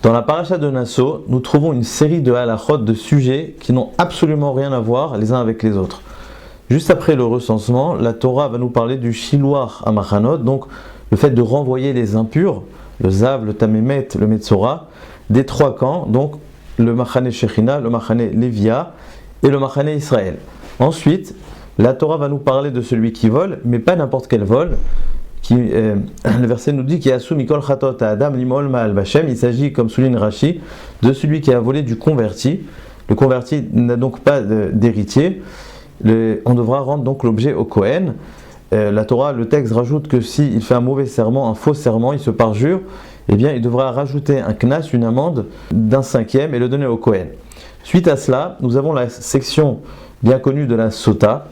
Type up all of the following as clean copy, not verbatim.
Dans la paracha de Nasso, nous trouvons une série de halachot, de sujets qui n'ont absolument rien à voir les uns avec les autres. Juste après le recensement, la Torah va nous parler du shiloach hamachanot, donc le fait de renvoyer les impurs, le zav, le tamémet, le metzora, des trois camps, donc le machane shechina, le machane lévia et le machane Israël. Ensuite, la Torah va nous parler de celui qui vole, mais pas n'importe quel vol. Le verset nous dit qu'il y a sous Mikol Chatot à Adam Limol Ma'al Bashem. Il s'agit, comme souligne Rashi, de celui qui a volé du converti. Le converti n'a donc pas d'héritier. On devra rendre donc l'objet au Kohen. La Torah, le texte rajoute que s'il fait un mauvais serment, un faux serment, il se parjure, eh bien il devra rajouter un knas, une amende d'un cinquième et le donner au Kohen. Suite à cela, nous avons la section bien connue de la Sota,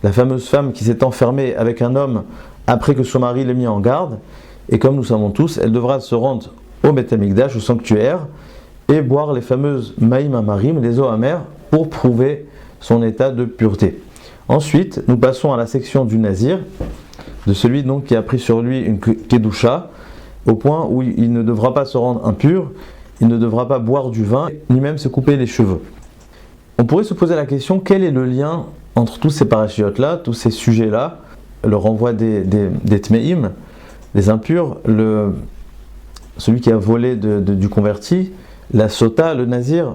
la fameuse femme qui s'est enfermée avec un homme après que son mari l'ait mis en garde, et comme nous savons tous, elle devra se rendre au Beth Amikdash, au sanctuaire, et boire les fameuses Maïm Amarim, les eaux amères, pour prouver son état de pureté. Ensuite, nous passons à la section du Nazir, de celui donc qui a pris sur lui une Kedusha, au point où il ne devra pas se rendre impur, il ne devra pas boire du vin, ni même se couper les cheveux. On pourrait se poser la question, quel est le lien entre tous ces parachiotes-là, tous ces sujets-là, le renvoi des tmeim, des impurs, celui qui a volé du converti, la sota, le nazir.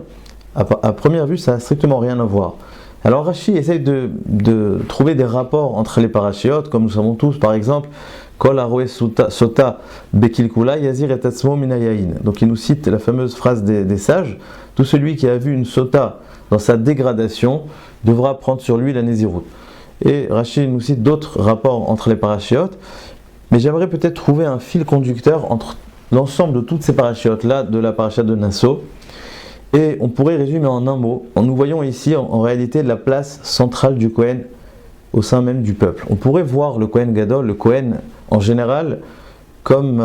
À première vue, ça n'a strictement rien à voir. Alors Rashi essaye de trouver des rapports entre les parachiotes, comme nous savons tous, par exemple, Kol haroe sota bekilkula yazir et atzmo minayayin. Donc il nous cite la fameuse phrase des sages, tout celui qui a vu une sota dans sa dégradation devra prendre sur lui la nézirut. Et Rashi nous cite d'autres rapports entre les parachiotes, mais j'aimerais peut-être trouver un fil conducteur entre l'ensemble de toutes ces parachiotes-là de la paracha de Nasso, et on pourrait résumer en un mot. Nous voyons ici en réalité la place centrale du Kohen au sein même du peuple. On pourrait voir le Kohen Gadol, le Kohen en général, comme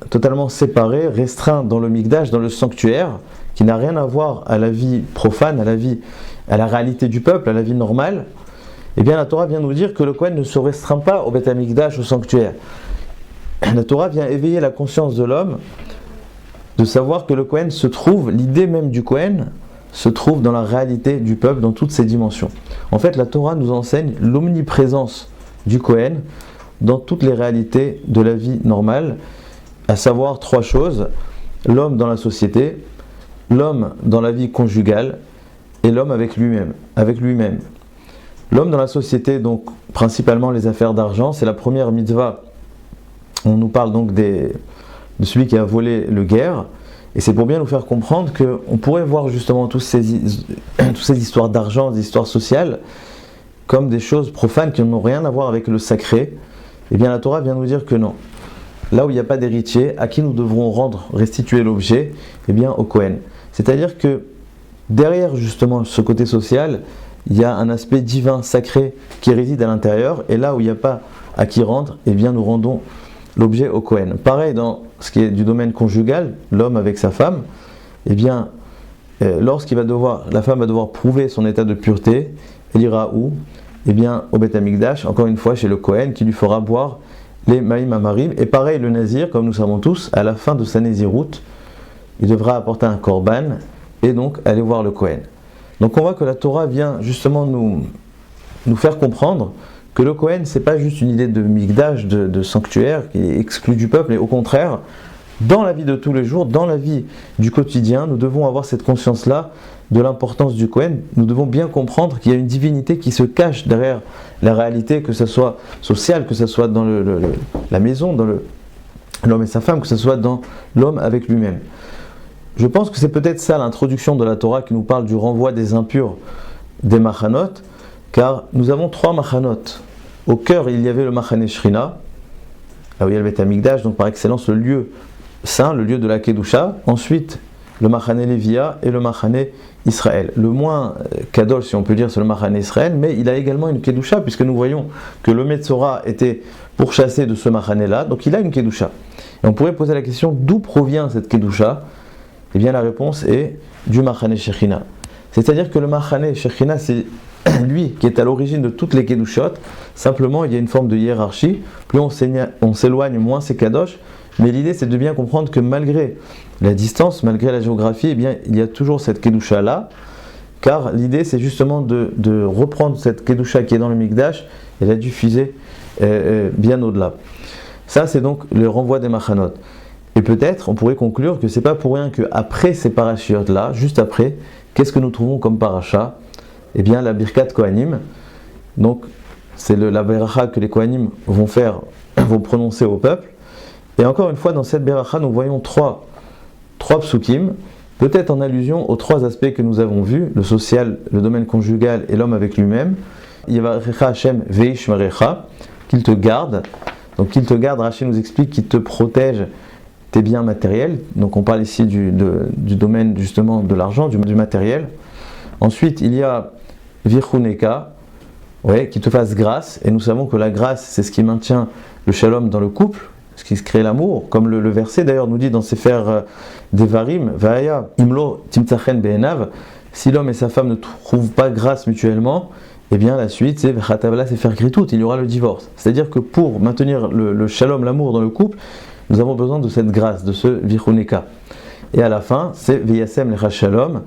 totalement séparé, restreint dans le Mikdash, dans le sanctuaire, qui n'a rien à voir à la vie profane, à la réalité du peuple, à la vie normale. Eh bien, la Torah vient nous dire que le Kohen ne se restreint pas au Beth Amikdash, au sanctuaire. La Torah vient éveiller la conscience de l'homme, de savoir que le Kohen se trouve, l'idée même du Kohen, se trouve dans la réalité du peuple, dans toutes ses dimensions. En fait, la Torah nous enseigne l'omniprésence du Kohen dans toutes les réalités de la vie normale, à savoir trois choses: l'homme dans la société, l'homme dans la vie conjugale et l'homme avec lui-même. L'homme dans la société, donc principalement les affaires d'argent, c'est la première mitzvah. On nous parle donc de celui qui a volé le guerre, et c'est pour bien nous faire comprendre qu'on pourrait voir justement toutes ces histoires d'argent, des histoires sociales, comme des choses profanes qui n'ont rien à voir avec le sacré. Eh bien la Torah vient nous dire que non. Là où il n'y a pas d'héritier, à qui nous devrons restituer l'objet? Eh bien au Kohen. C'est-à-dire que derrière justement ce côté social, il y a un aspect divin, sacré, qui réside à l'intérieur, et là où il n'y a pas à qui rendre, eh bien nous rendons l'objet au Kohen. Pareil dans ce qui est du domaine conjugal, l'homme avec sa femme, eh bien la femme va devoir prouver son état de pureté, elle ira où? Eh bien au Beth Amikdash, encore une fois chez le Kohen, qui lui fera boire les Maïm Amarim. Et pareil le Nazir, comme nous savons tous, à la fin de sa Nézirut, il devra apporter un korban, et donc aller voir le Kohen. Donc on voit que la Torah vient justement nous faire comprendre que le Kohen, c'est pas juste une idée de Mikdash, de sanctuaire, qui est exclu du peuple, mais au contraire, dans la vie de tous les jours, dans la vie du quotidien, nous devons avoir cette conscience-là de l'importance du Kohen. Nous devons bien comprendre qu'il y a une divinité qui se cache derrière la réalité, que ce soit sociale, que ce soit dans la maison, dans l'homme et sa femme, que ce soit dans l'homme avec lui-même. Je pense que c'est peut-être ça l'introduction de la Torah qui nous parle du renvoi des impurs des machanot, car nous avons trois machanot. Au cœur, il y avait le machane Shrina, là où il y a le Beth Amikdash, donc par excellence le lieu saint, le lieu de la Kedusha. Ensuite, le machane Lévia et le machane Israël. Le moins kadosh, si on peut dire, c'est le machane Israël, mais il a également une Kedusha, puisque nous voyons que le Metzora était pourchassé de ce machane-là, donc il a une Kedusha. Et on pourrait poser la question, d'où provient cette Kedusha? Eh bien la réponse est du machane Shechina. C'est-à-dire que le machane Shechina, c'est lui qui est à l'origine de toutes les Kedushot. Simplement, il y a une forme de hiérarchie. Plus on s'éloigne, moins c'est kadosh, Mais l'idée, c'est de bien comprendre que malgré la distance, malgré la géographie, eh bien, il y a toujours cette Kedusha-là, car l'idée, c'est justement de reprendre cette Kedusha qui est dans le Mikdash et la diffuser bien au-delà. Ça, c'est donc le renvoi des Machanot. Et peut-être, on pourrait conclure que c'est pas pour rien qu'après ces parachiotes-là, juste après, qu'est-ce que nous trouvons comme paracha? Eh bien, la Birkat Kohanim. Donc, c'est la beracha que les Kohanim vont prononcer au peuple. Et encore une fois, dans cette beracha, nous voyons trois psukim, peut-être en allusion aux trois aspects que nous avons vus, le social, le domaine conjugal et l'homme avec lui-même. Yavarecha Hashem veish marecha, qu'il te garde. Donc, qu'il te garde, Rachid nous explique qu'il te protège tes biens matériels. Donc, on parle ici du domaine justement de l'argent, du matériel. Ensuite, il y a Virchuneka, qui te fasse grâce, et nous savons que la grâce, c'est ce qui maintient le shalom dans le couple, ce qui crée l'amour, comme le verset d'ailleurs nous dit dans Sefer Devarim, Vaya imlo timtzachen be'enav, si l'homme et sa femme ne trouvent pas grâce mutuellement, eh bien la suite c'est V'chatabla sefer kritout, il y aura le divorce. C'est-à-dire que pour maintenir le shalom, l'amour dans le couple, nous avons besoin de cette grâce, de ce Virchuneka. Et à la fin, c'est V'yasem lecha shalom,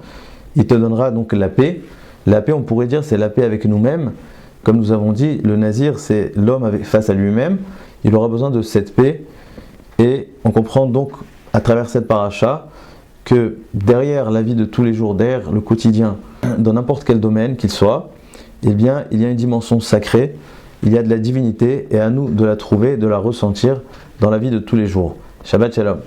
il te donnera donc la paix. La paix, on pourrait dire, c'est la paix avec nous-mêmes. Comme nous avons dit, le nazir, c'est l'homme face à lui-même. Il aura besoin de cette paix. Et on comprend donc, à travers cette paracha, que derrière la vie de tous les jours, derrière le quotidien, dans n'importe quel domaine qu'il soit, eh bien, il y a une dimension sacrée, il y a de la divinité, et à nous de la trouver, de la ressentir dans la vie de tous les jours. Shabbat Shalom.